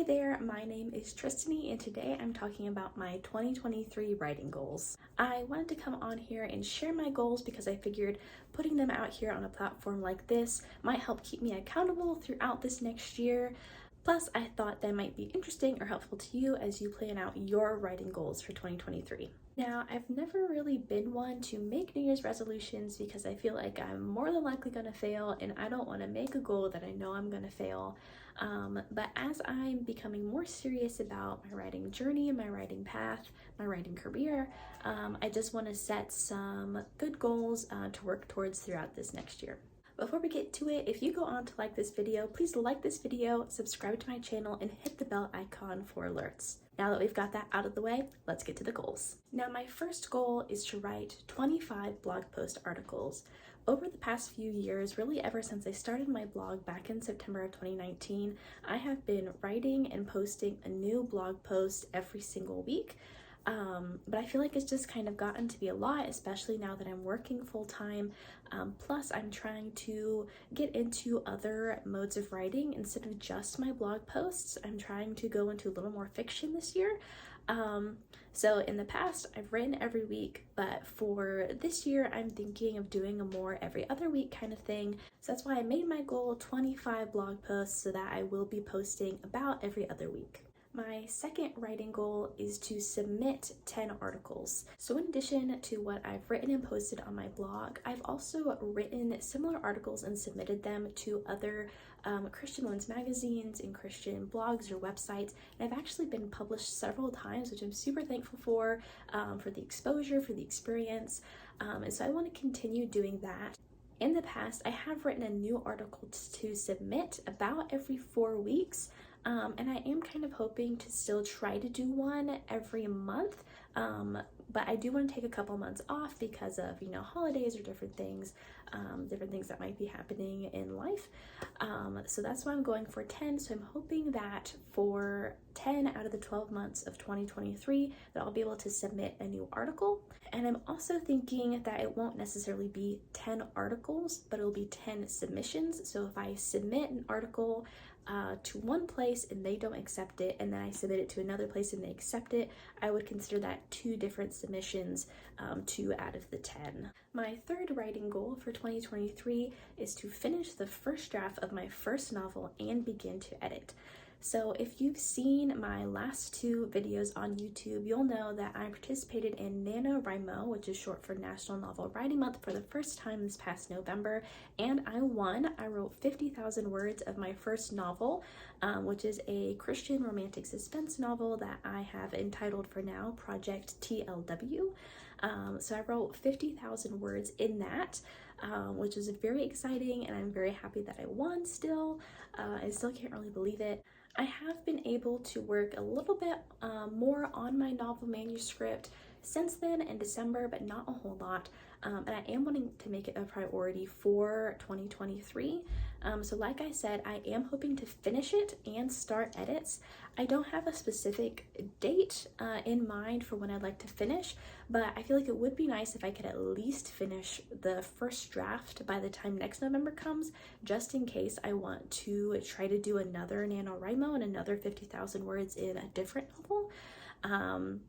Hi there, my name is Tristany and today I'm talking about my 2023 writing goals. I wanted to come on here and share my goals because I figured putting them out here on a platform like this might help keep me accountable throughout this next year. Plus, I thought that might be interesting or helpful to you as you plan out your writing goals for 2023. Now, I've never really been one to make New Year's resolutions because I feel like I'm more than likely going to fail and I don't want to make a goal that I know I'm going to fail. But as I'm becoming more serious about my writing journey, my writing path, my writing career, I just want to set some good goals to work towards throughout this next year. Before we get to it, if you go on to like this video, please like this video, subscribe to my channel, and hit the bell icon for alerts. Now that we've got that out of the way, let's get to the goals. Now, my first goal is to write 25 blog post articles. Over the past few years, really ever since I started my blog back in September of 2019, I have been writing and posting a new blog post every single week. But I feel like it's just kind of gotten to be a lot, especially now that I'm working full-time. Plus, I'm trying to get into other modes of writing instead of just my blog posts. I'm trying to go into a little more fiction this year. So in the past, I've written every week, but for this year, I'm thinking of doing a more every other week kind of thing. So that's why I made my goal 25 blog posts so that I will be posting about every other week. My second writing goal is to submit 10 articles. So in addition to what I've written and posted on my blog, I've also written similar articles and submitted them to other Christian women's magazines and Christian blogs or websites. And I've actually been published several times, which I'm super thankful for the exposure, for the experience. And so I want to continue doing that. In the past, I have written a new article to submit about every 4 weeks. And I am kind of hoping to still try to do one every month, but I do want to take a couple months off because of, holidays or different things that might be happening in life. So that's why I'm going for 10. So I'm hoping that for 10 out of the 12 months of 2023 that I'll be able to submit a new article. And I'm also thinking that it won't necessarily be 10 articles, but it'll be 10 submissions. So if I submit an article to one place and they don't accept it, and then I submit it to another place and they accept it, I would consider that 2 different submissions, 2 out of the 10. My third writing goal for 2023 is to finish the first draft of my first novel and begin to edit. So if you've seen my last 2 videos on YouTube, you'll know that I participated in NaNoWriMo, which is short for National Novel Writing Month, for the first time this past November, and I won. I wrote 50,000 words of my first novel, which is a Christian romantic suspense novel that I have entitled for now Project TLW. So I wrote 50,000 words in that, which is very exciting, and I'm very happy that I won still. I still can't really believe it. I have been able to work a little bit more on my novel manuscript since then in December, but not a whole lot. And I am wanting to make it a priority for 2023. So like I said, I am hoping to finish it and start edits. I don't have a specific date in mind for when I'd like to finish, but I feel like it would be nice if I could at least finish the first draft by the time next November comes, just in case I want to try to do another NaNoWriMo and another 50,000 words in a different novel.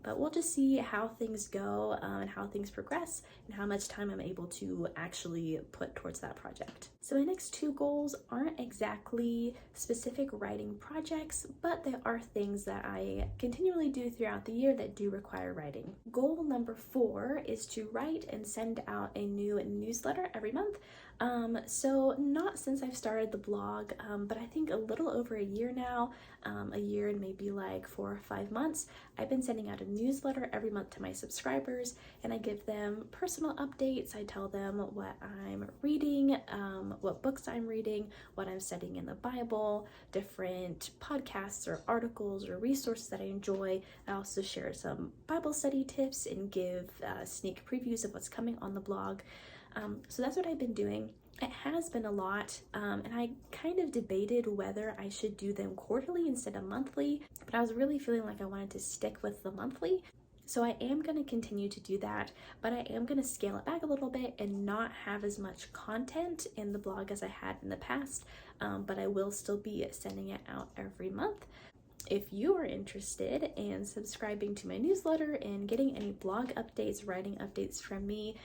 But we'll just see how things go and how things progress and how much time I'm able to actually put towards that project. So my next 2 goals aren't exactly specific writing projects, but they are things that I continually do throughout the year that do require writing. Goal number 4 is to write and send out a new newsletter every month. So not since I've started the blog, but I think a little over a year now, a year and maybe like 4 or 5 months, I've been sending out a newsletter every month to my subscribers, and I give them personal updates. I tell them what I'm reading, what books I'm reading, what I'm studying in the Bible, different podcasts or articles or resources that I enjoy. I also share some Bible study tips and give sneak previews of what's coming on the blog. So that's what I've been doing. It has been a lot, and I kind of debated whether I should do them quarterly instead of monthly, but I was really feeling like I wanted to stick with the monthly. So I am going to continue to do that, but I am going to scale it back a little bit and not have as much content in the blog as I had in the past, but I will still be sending it out every month. if you are interested in subscribing to my newsletter and getting any blog updates, writing updates from me,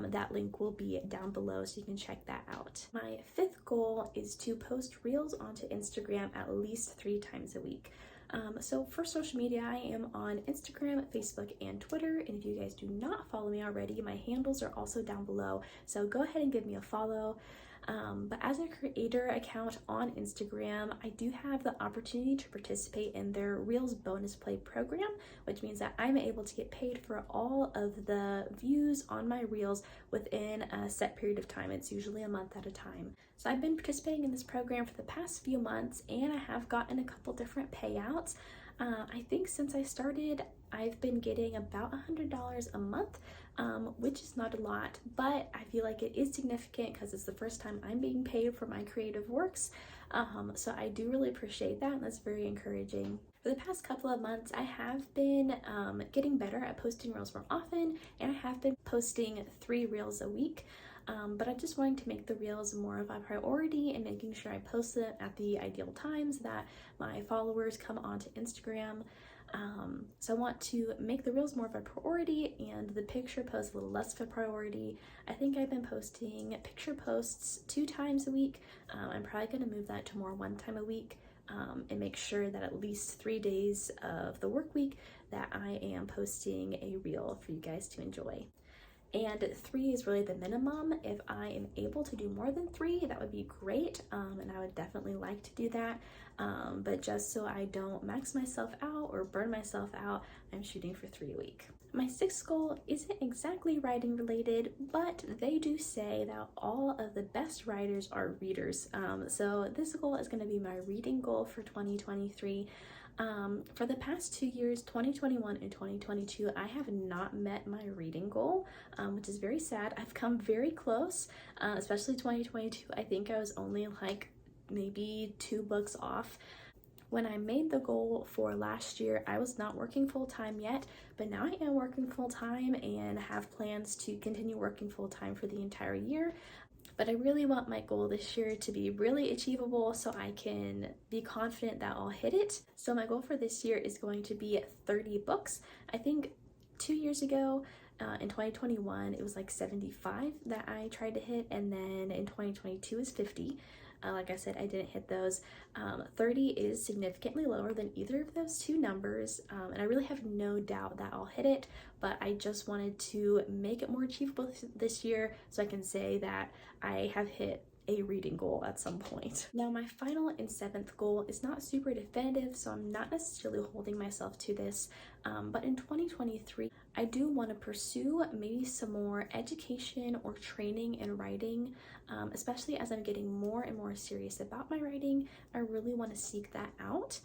that link will be down below so you can check that out. My fifth goal is to post reels onto Instagram at least 3 times a week. So for social media, I am on Instagram, Facebook, and Twitter. And if you guys do not follow me already, my handles are also down below. So go ahead and give me a follow. But as a creator account on Instagram, I do have the opportunity to participate in their Reels bonus play program, which means that I'm able to get paid for all of the views on my Reels within a set period of time. It's usually a month at a time. So I've been participating in this program for the past few months, and I have gotten a couple different payouts. I think since I started, I've been getting about $100 a month, which is not a lot, but I feel like it is significant because it's the first time I'm being paid for my creative works. So I do really appreciate that, and that's very encouraging. For the past couple of months, I have been getting better at posting reels more often, and I have been posting 3 reels a week. But I'm just wanting to make the reels more of a priority and making sure I post them at the ideal times that my followers come onto Instagram. So I want to make the reels more of a priority and the picture posts a little less of a priority. I think I've been posting picture posts 2 times a week. I'm probably going to move that to more 1 time a week, and make sure that at least 3 days of the work week that I am posting a reel for you guys to enjoy. And 3 is really the minimum. If I am able to do more than 3, that would be great, and I would definitely like to do that. But just so I don't max myself out or burn myself out, I'm shooting for 3 a week. My 6th goal isn't exactly writing related, but they do say that all of the best writers are readers. So this goal is going to be my reading goal for 2023. For the past 2 years, 2021 and 2022, I have not met my reading goal, which is very sad. I've come very close, especially 2022. I think I was only like maybe 2 books off. When I made the goal for last year, I was not working full-time yet, but now I am working full-time and have plans to continue working full-time for the entire year. But I really want my goal this year to be really achievable so I can be confident that I'll hit it. So my goal for this year is going to be 30 books. I think 2 years ago, in 2021, it was like 75 that I tried to hit, and then in 2022 is 50. Like I said, I didn't hit those. 30 is significantly lower than either of those 2 numbers, and I really have no doubt that I'll hit it, but I just wanted to make it more achievable this year so I can say that I have hit a reading goal at some point. Now, my final and 7th goal is not super definitive, so I'm not necessarily holding myself to this, but in 2023, I do want to pursue maybe some more education or training in writing, especially as I'm getting more and more serious about my writing. I really want to seek that out.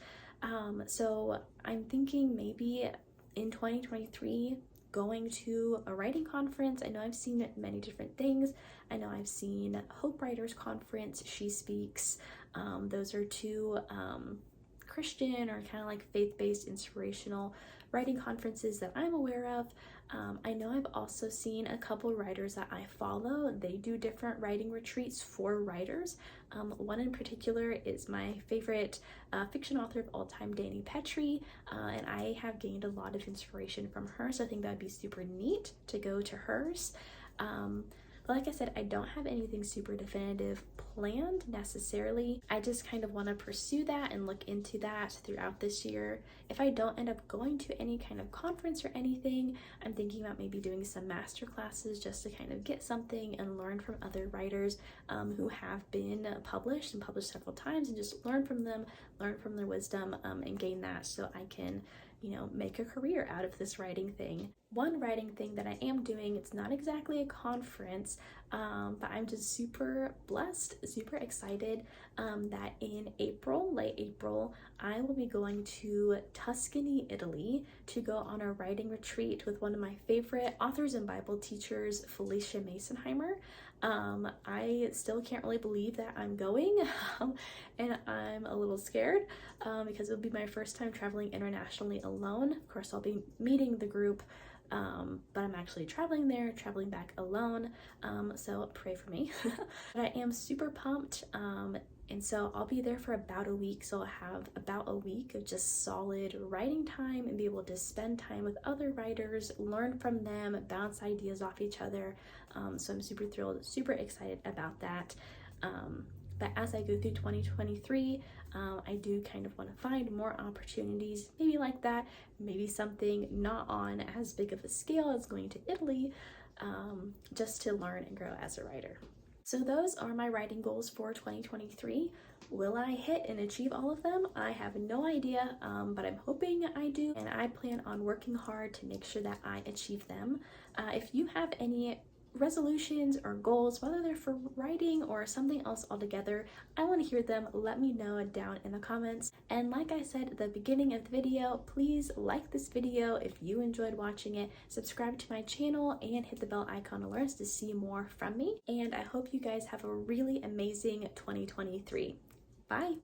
So I'm thinking maybe in 2023, going to a writing conference. I know I've seen many different things. I know I've seen Hope Writers Conference, She Speaks. Those are 2 Christian or kind of like faith-based inspirational writing conferences that I'm aware of. I know I've also seen a couple writers that I follow. They do different writing retreats for writers. One in particular is my favorite fiction author of all time, Dani Petrie, and I have gained a lot of inspiration from her, so I think that'd be super neat to go to hers. But like I said, I don't have anything super definitive planned necessarily. I just kind of want to pursue that and look into that throughout this year. If I don't end up going to any kind of conference or anything, I'm thinking about maybe doing some master classes just to kind of get something and learn from other writers who have been published and published several times, and just learn from them, learn from their wisdom, and gain that so I can, make a career out of this writing thing. One writing thing that I am doing, it's not exactly a conference, but I'm just super blessed, super excited that in April, late April, I will be going to Tuscany, Italy to go on a writing retreat with one of my favorite authors and Bible teachers, Felicia Masonheimer. I still can't really believe that I'm going, and I'm a little scared because it'll be my first time traveling internationally alone. Of course, I'll be meeting the group, but I'm actually traveling there, traveling back alone, so pray for me. But I am super pumped, And so I'll be there for about a week, so I'll have about a week of just solid writing time and be able to spend time with other writers, learn from them, bounce ideas off each other. So I'm super thrilled, super excited about that. But as I go through 2023, I do kind of want to find more opportunities, maybe like that, maybe something not on as big of a scale as going to Italy, just to learn and grow as a writer. So those are my writing goals for 2023. Will I hit and achieve all of them? I have no idea, but I'm hoping I do, and I plan on working hard to make sure that I achieve them. If you have any resolutions or goals, whether they're for writing or something else altogether, I want to hear them. Let me know down in the comments. And like I said at the beginning of the video, please like this video if you enjoyed watching it, subscribe to my channel, and hit the bell icon alerts to see more from me. And I hope you guys have a really amazing 2023. Bye!